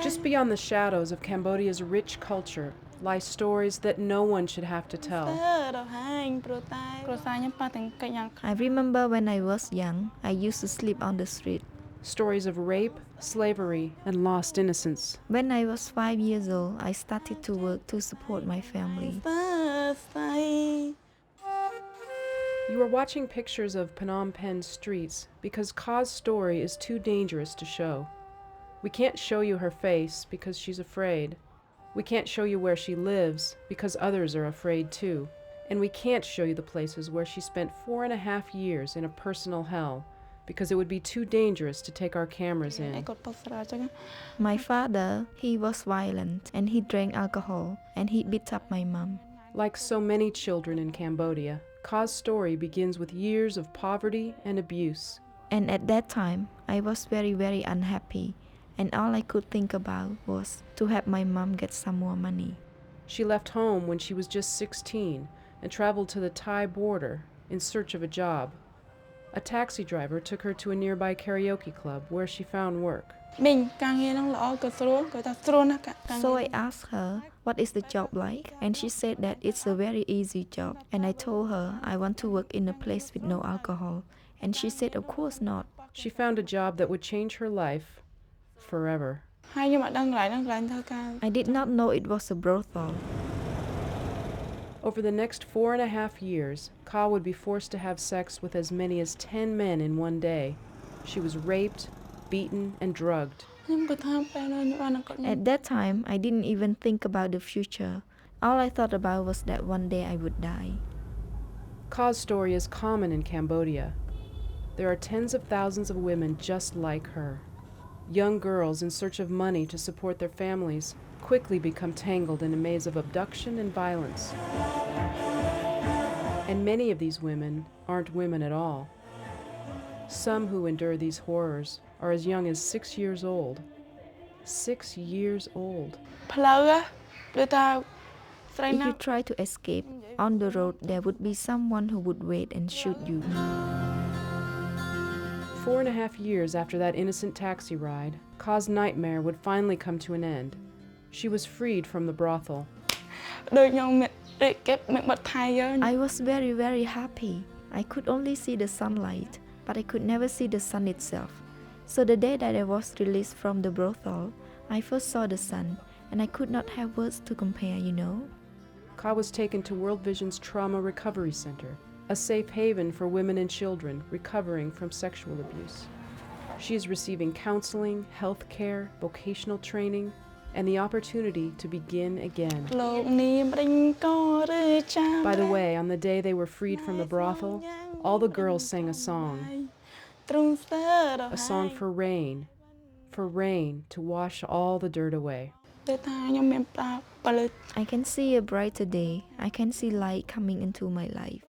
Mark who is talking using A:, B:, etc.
A: Just beyond the shadows of Cambodia's rich culture lie stories that no one should have to tell.
B: I remember when I was young, I used to sleep on the street.
A: Stories of rape, slavery, and lost innocence.
B: When I was 5 years old, I started to work to support my family.
A: You are watching pictures of Phnom Penh's streets because Ka's story is too dangerous to show. We can't show you her face because she's afraid. We can't show you where she lives because others are afraid too. And we can't show you the places where she spent 4.5 years in a personal hell because it would be too dangerous to take our cameras in.
B: My father, he was violent and he drank alcohol and he beat up my mom.
A: Like so many children in Cambodia, Ka's story begins with years of poverty and abuse.
B: And at that time, I was very, very unhappy. And all I could think about was to have my mom get some more money.
A: She left home when she was just 16 and traveled to the Thai border in search of a job. A taxi driver took her to a nearby karaoke club where she found work.
B: So I asked her, what is the job like? And she said that it's a very easy job. And I told her I want to work in a place with no alcohol. And she said, of course not.
A: She found a job that would change her life forever.
B: I did not know it was a brothel.
A: Over the next 4.5 years, Ka would be forced to have sex with as many as 10 men in one day. She was raped, beaten, and drugged.
B: At that time, I didn't even think about the future. All I thought about was that one day I would die.
A: Ka's story is common in Cambodia. There are tens of thousands of women just like her. Young girls in search of money to support their families quickly become tangled in a maze of abduction and violence. And many of these women aren't women at all. Some who endure these horrors are as young as 6 years old. 6 years old.
B: If you try to escape, on the road there would be someone who would wait and shoot you.
A: 4.5 years after that innocent taxi ride, Ka's nightmare would finally come to an end. She was freed from the brothel.
B: I was very, very happy. I could only see the sunlight, but I could never see the sun itself. So the day that I was released from the brothel, I first saw the sun, and I could not have words to compare, you know.
A: Ka was taken to World Vision's Trauma Recovery Center, a safe haven for women and children recovering from sexual abuse. She is receiving counseling, health care, vocational training, and the opportunity to begin again. By the way, on the day they were freed from the brothel, all the girls sang a song for rain to wash all the dirt away.
B: I can see a brighter day. I can see light coming into my life.